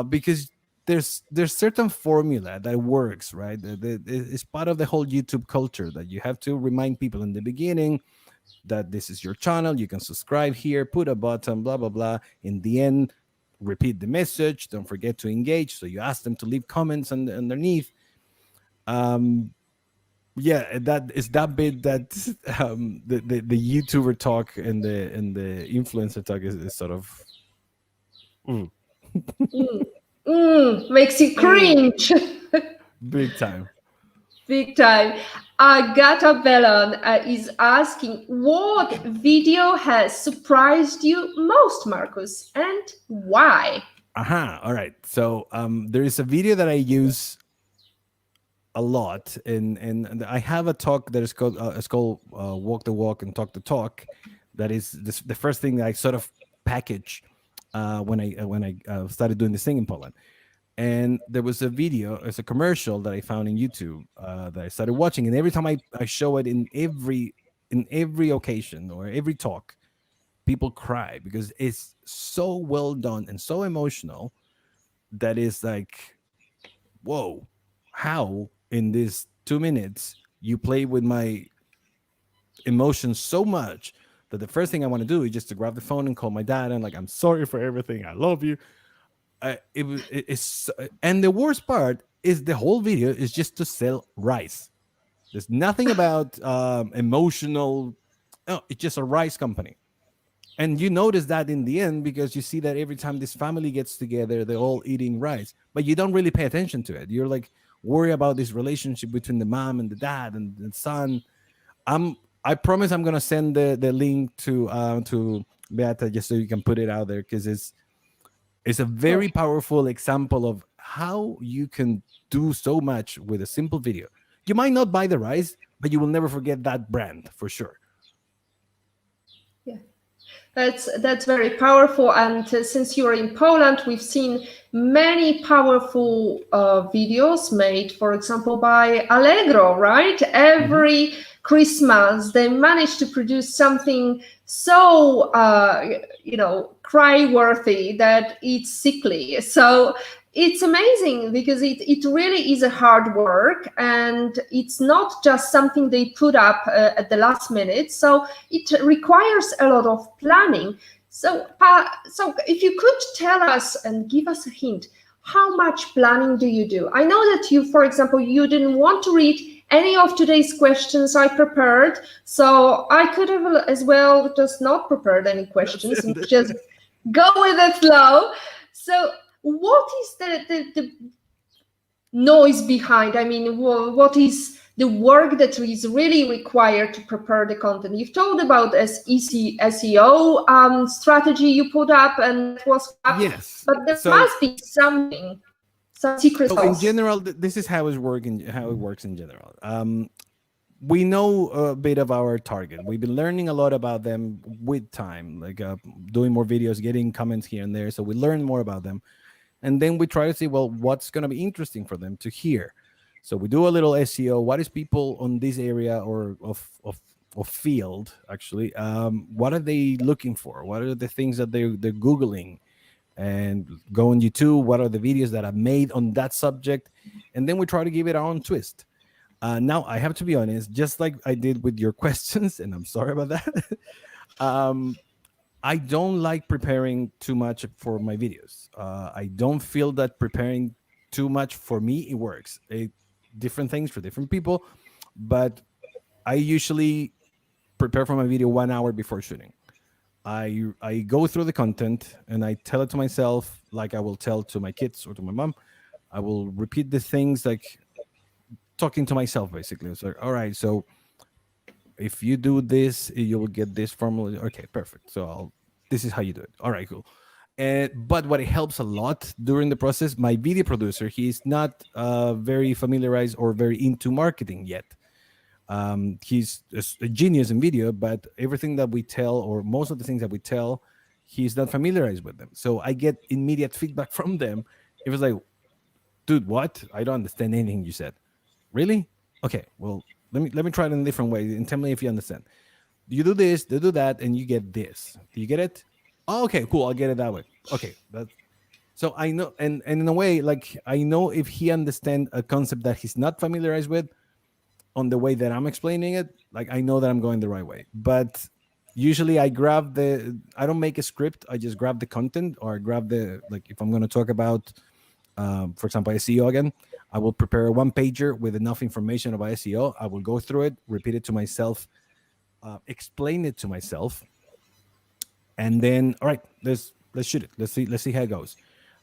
because there's certain formula that works, right? It's part of the whole YouTube culture that you have to remind people in the beginning that this is your channel. You can subscribe here, put a button, blah blah blah. In the end, repeat the message. Don't forget to engage. So you ask them to leave comments underneath. Yeah, that is that bit that the YouTuber talk and the influencer talk is sort of Makes you cringe. big time. Big time. Agata Bellon is asking, what video has surprised you most, Marcus, and why? All right. So there is a video that I use a lot, and I have a talk that is called walk the walk and talk the talk. That is the first thing that I sort of package when I started doing this thing in Poland. And there was a video, it's a commercial that I found in YouTube that I started watching, and every time I show it in every occasion or every talk, people cry because it's so well done and so emotional that is like, whoa, how in these 2 minutes you play with my emotions so much that the first thing I want to do is just to grab the phone and call my dad and like, I'm sorry for everything, I love you. It's and the worst part is the whole video is just to sell rice. There's nothing about emotional. No, it's just a rice company. And you notice that in the end because you see that every time this family gets together, they're all eating rice, but you don't really pay attention to it. You're like worry about this relationship between the mom and the dad and the son. I promise I'm gonna send the link to Beata just so you can put it out there because it's a very powerful example of how you can do so much with a simple video. You might not buy the rice, but you will never forget that brand for sure. Yeah, that's very powerful. And since you are in Poland, we've seen many powerful videos made, for example, by Allegro, right? Every Christmas, they managed to produce something so, cry-worthy that it's sickly. So it's amazing because it really is a hard work, and it's not just something they put up at the last minute. So it requires a lot of planning. So if you could tell us and give us a hint, how much planning do you do? I know that you, for example, you didn't want to read any of today's questions I prepared, so I could have as well just not prepared any questions and just go with the flow. So what is the noise behind? I mean, what is the work that is really required to prepare the content? You've told about SEO strategy you put up and it was up, yes, but there must be something, some secret sauce. In general, this is how it works in general. We know a bit of our target. We've been learning a lot about them with time, like doing more videos, getting comments here and there. So we learn more about them. And then we try to see, well, what's going to be interesting for them to hear. So we do a little SEO. What is people on this area or of field actually? What are they looking for? What are the things that they're googling? And go on YouTube. What are the videos that I've made on that subject? And then we try to give it our own twist. Now I have to be honest, just like I did with your questions, and I'm sorry about that. um, I don't like preparing too much for my videos. I don't feel that preparing too much for me it works. Different things for different people, but I usually prepare for my video 1 hour before shooting. I go through the content and I tell it to myself like I will tell to my kids or to my mom. I will repeat the things like talking to myself basically. It's like, all right, so if you do this, you will get this formula. Okay, perfect. So this is how you do it. All right, cool. And but what it helps a lot during the process, my video producer, he's not very familiarized or very into marketing yet. He's a genius in video, but everything that we tell, or most of the things that we tell, he's not familiarized with them. So I get immediate feedback from them. It was like, dude, what? I don't understand anything you said. Really? Okay, well, let me try it in a different way and tell me if you understand. You do this, they do that, and you get this. Do you get it? Oh, okay, cool. I'll get it that way. Okay, that's so I know, and in a way, like I know if he understand a concept that he's not familiarized with on the way that I'm explaining it, like I know that I'm going the right way. But usually I don't make a script. I just grab the content or I grab like if I'm going to talk about, for example, SEO again, I will prepare a one pager with enough information about SEO. I will go through it, repeat it to myself, explain it to myself, and then all right, let's shoot it. Let's see how it goes.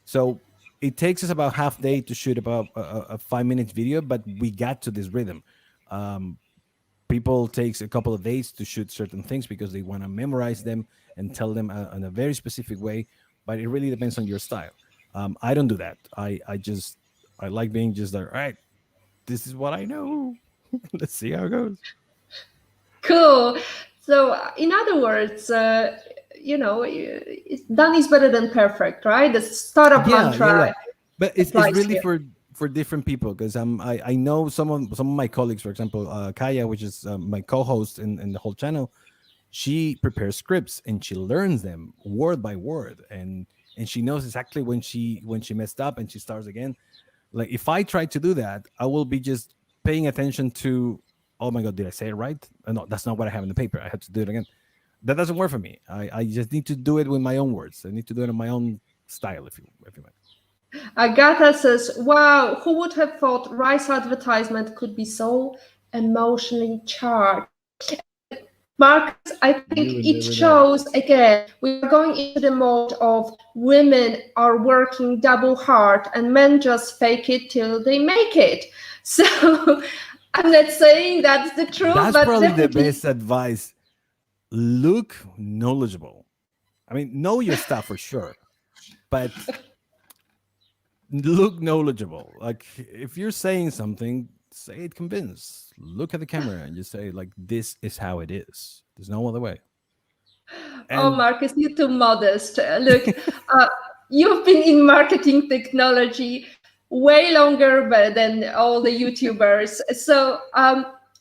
So it takes us about half day to shoot about a 5 minute video, but we got to this rhythm. Um, People takes a couple of days to shoot certain things because they want to memorize them and tell them in a very specific way. But it really depends on your style. I don't do that. I like being just like, all right, this is what I know. Let's see how it goes. Cool. So, in other words, done is better than perfect, right? The startup Yeah. mantra But it's applies really here. for different people because I know some of my colleagues, for example, Kaya, which is my co-host in the whole channel. She prepares scripts and she learns them word by word, and she knows exactly when she messed up and she starts again. Like if I try to do that, I will be just paying attention to, oh my god, did I say it right? No, that's not what I have in the paper. I have to do it again. That doesn't work for me. I just need to do it with my own words. I need to do it in my own style, if you might. Agatha says, wow, who would have thought rice advertisement could be so emotionally charged? Marcus, I think You would it never know. shows again, we are going into the mode of women are working double hard and men just fake it till they make it. So I'm not saying that's the truth, That's but probably the definitely best advice. Look knowledgeable. I mean, know your stuff for sure, but look knowledgeable. Like if you're saying something, say it convinced. Look at the camera and just say like, "This is how it is. There's no other way." oh, And Marcus, you're too modest. Look, you've been in marketing technology way longer than all the YouTubers. So,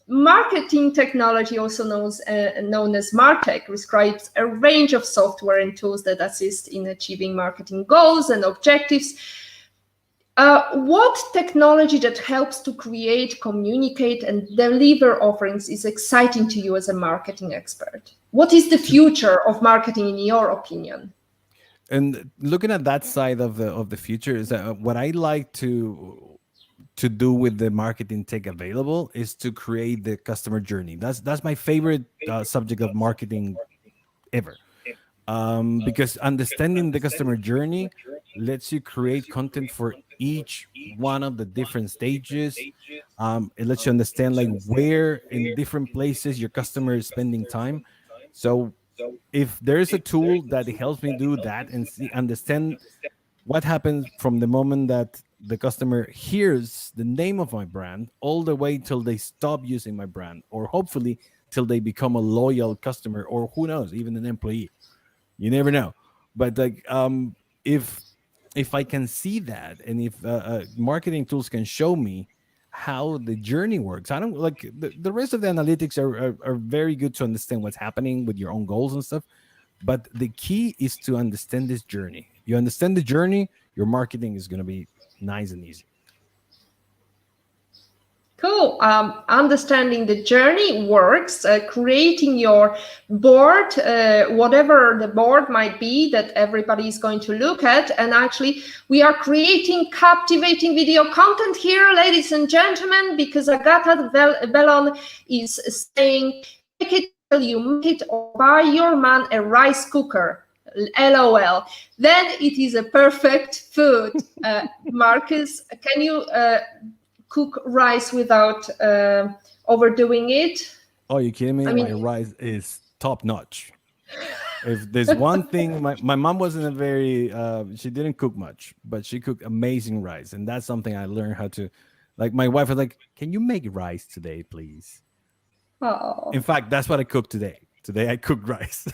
marketing technology, also known as MarTech, describes a range of software and tools that assist in achieving marketing goals and objectives. What technology that helps to create, communicate, and deliver offerings is exciting to you as a marketing expert? What is the future of marketing, in your opinion? and looking at that side of the future is that what I like to do with the marketing tech available is to create the customer journey. That's my favorite subject of marketing ever. Because understanding the customer journey lets you create content for each one of the different stages. It lets you understand like where in different places your customer is spending time. So if there is a tool that helps me do that and understand what happens from the moment that the customer hears the name of my brand all the way till they stop using my brand, or hopefully till they become a loyal customer, or who knows, even an employee. You never know. But like if if I can see that, and if marketing tools can show me how the journey works, I don't like the rest of the analytics are very good to understand what's happening with your own goals and stuff. But the key is to understand this journey. You understand the journey, your marketing is going to be nice and easy. Cool. Understanding the journey works, creating your board, whatever the board might be that everybody is going to look at. And actually, we are creating captivating video content here, ladies and gentlemen, because Agata Bellon is saying, take it till you make it, or buy your man a rice cooker. LOL. Then it is a perfect food. Marcus, can you cook rice without overdoing it? Oh, you kidding me? I mean, my rice is top notch. If there's one thing, my mom wasn't a very she didn't cook much, but she cooked amazing rice, and that's something I learned how to. Like my wife was like, "Can you make rice today, please?" oh. In fact, that's what I cooked today. Today I cooked rice.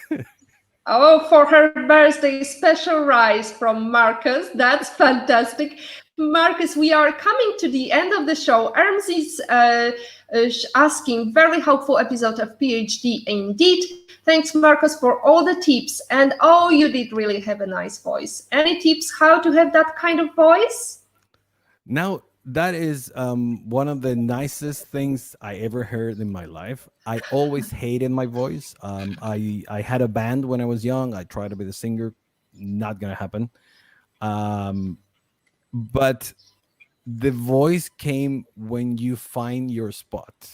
Oh, for her birthday, special rice from Marcus. That's fantastic. Marcus, we are coming to the end of the show. Erms is asking, very helpful episode of PhD indeed. Thanks, Marcus, for all the tips. And oh, you did really have a nice voice. Any tips how to have that kind of voice? Now, that is one of the nicest things I ever heard in my life. I always hated my voice. I had a band when I was young. I tried to be the singer. Not gonna happen. But the voice came when you find your spot.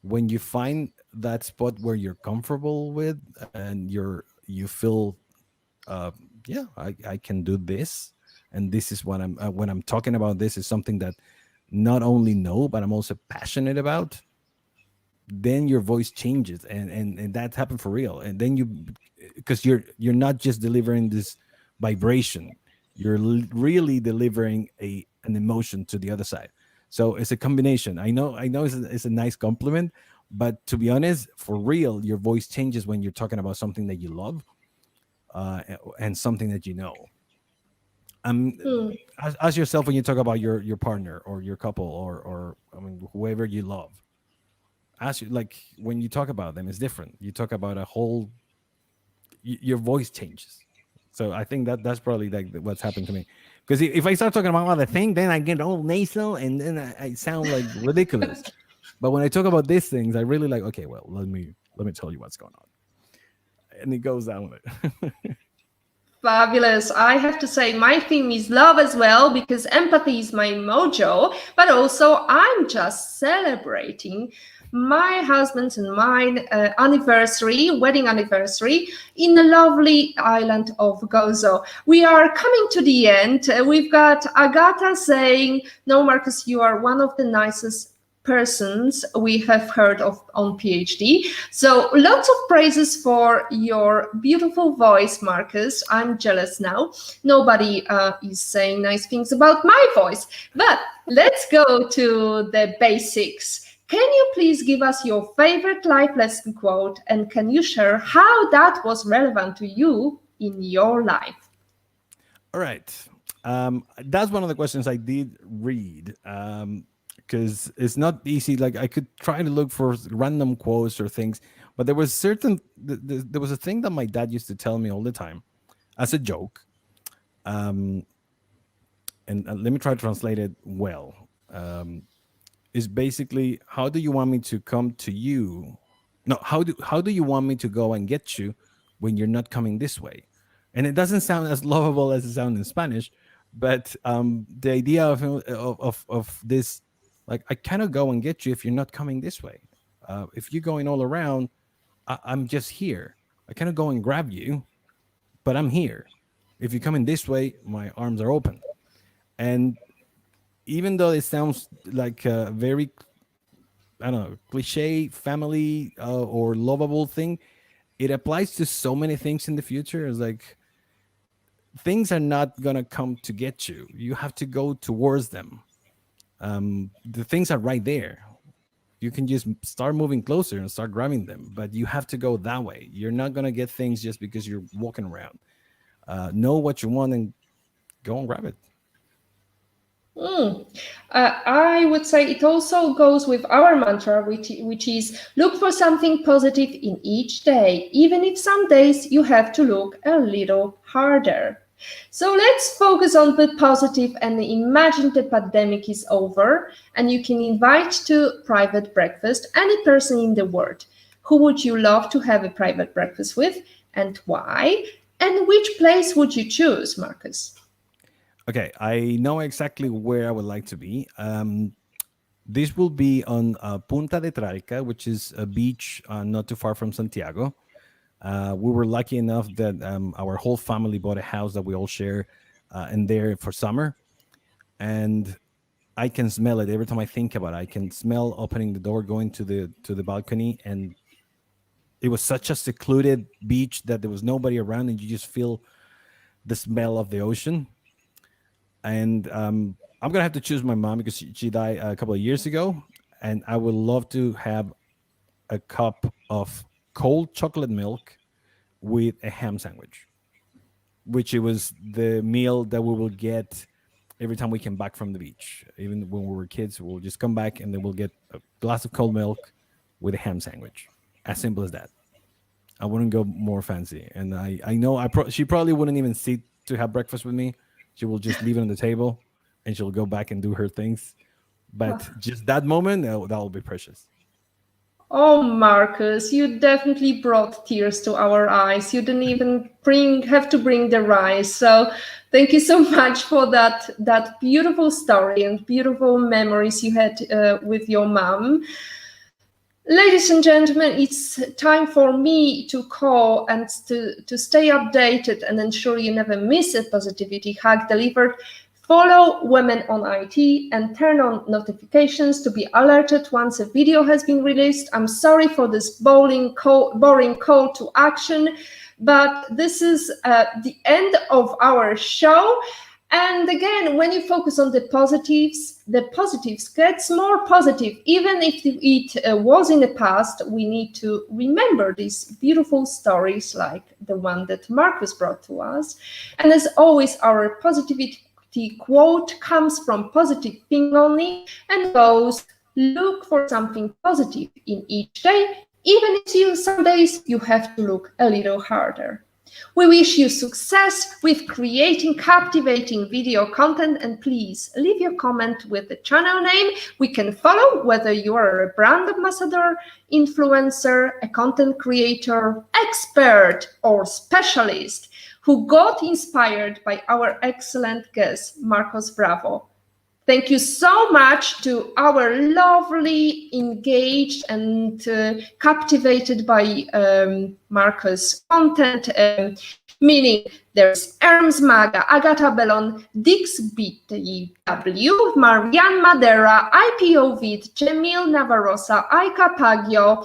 When you find that spot where you're comfortable with, and you feel, yeah, I can do this, and this is what I'm when I'm talking about. This is something that not only know, but I'm also passionate about. Then your voice changes, and that happened for real. And then because you're not just delivering this vibration, you're really delivering an emotion to the other side. So it's a combination. I know it's a nice compliment, but to be honest, for real, your voice changes when you're talking about something that you love, and something that you know. Ask yourself when you talk about your partner or your couple, or I mean whoever you love. Ask you, like, when you talk about them, it's different. You talk about a whole, your voice changes. So I think that's probably like what's happened to me. Because if I start talking about other thing, then I get all nasal, and then I sound like ridiculous. But when I talk about these things, I really like. Okay, well, let me tell you what's going on, and it goes down with it. Fabulous. I have to say my theme is love as well, because empathy is my mojo, but also I'm just celebrating my husband's and mine wedding anniversary in the lovely island of Gozo. We are coming to the end. We've got Agata saying, no, Marcus, you are one of the nicest persons we have heard of on PhD. So lots of praises for your beautiful voice, Marcus. I'm jealous now. Nobody is saying nice things about my voice. But let's go to the basics. Can you please give us your favorite life lesson quote, and can you share how that was relevant to you in your life? All right. That's one of the questions I did read. Because it's not easy. Like, I could try to look for random quotes or things, but there was there was a thing that my dad used to tell me all the time as a joke. And let me try to translate it well. Is basically, how do you want me to come to you? No, how do you want me to go and get you when you're not coming this way? And it doesn't sound as lovable as it sounds in Spanish, but the idea of this, like, I cannot go and get you if you're not coming this way. If you're going all around, I'm just here. I cannot go and grab you, but I'm here. If you're coming this way, my arms are open. And even though it sounds like a very, I don't know, cliche family or lovable thing, it applies to so many things in the future. It's like, things are not gonna come to get you. You have to go towards them. The things are right there. You can just start moving closer and start grabbing them, but you have to go that way. You're not gonna get things just because you're walking around. Know what you want and go and grab it. Mm. I would say it also goes with our mantra, which is look for something positive in each day, even if some days you have to look a little harder. So let's focus on the positive and imagine the pandemic is over and you can invite to private breakfast any person in the world. Who would you love to have a private breakfast with and why? And which place would you choose, Marcus? Okay, I know exactly where I would like to be. This will be on Punta de Traica, which is a beach not too far from Santiago. We were lucky enough that our whole family bought a house that we all share in there for summer, and I can smell it every time I think about it. I can smell opening the door, going to the balcony, and it was such a secluded beach that there was nobody around, and you just feel the smell of the ocean. And I'm gonna have to choose my mom because she died a couple of years ago, and I would love to have a cup of cold chocolate milk with a ham sandwich, which it was the meal that we will get every time we came back from the beach. Even when we were kids, we'll just come back and then we'll get a glass of cold milk with a ham sandwich. As simple as that. I wouldn't go more fancy, and I know she probably wouldn't even sit to have breakfast with me. She will just leave it on the table, and she'll go back and do her things. But just that moment, that will be precious. Oh, Marcus, you definitely brought tears to our eyes. You didn't even have to bring the rice. So thank you so much for that beautiful story and beautiful memories you had with your mom. Ladies and gentlemen, it's time for me to call and to stay updated and ensure you never miss a positivity hack delivered. Follow Women on IT and turn on notifications to be alerted once a video has been released. I'm sorry for this boring call to action, but this is the end of our show. And again, when you focus on the positives gets more positive. Even if it was in the past, we need to remember these beautiful stories like the one that Marcus brought to us. And as always, our positivity quote comes from positive thing only and goes, look for something positive in each day, even if some days you have to look a little harder. We wish you success with creating captivating video content, and please leave your comment with the channel name we can follow, whether you are a brand ambassador, influencer, a content creator, expert, or specialist who got inspired by our excellent guest, Marcos Bravo. Thank you so much to our lovely, engaged, and captivated by Marcus content, meaning there's Erms Maga, Agata Bellon, Dix BTW, Marianne Madera, IPO Vid, Jamil Navarrosa, Aika Pagio.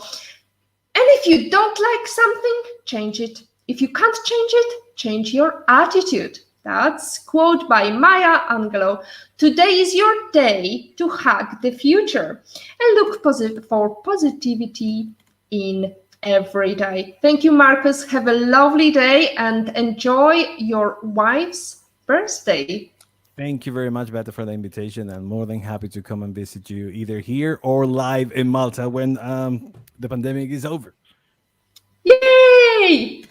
And if you don't like something, change it. If you can't change it, change your attitude. That's quote by Maya Angelou. Today is your day to hack the future and look for positivity in every day. Thank you, Marcus. Have a lovely day and enjoy your wife's birthday. Thank you very much, Beata, for the invitation. I'm more than happy to come and visit you either here or live in Malta when the pandemic is over. Yay!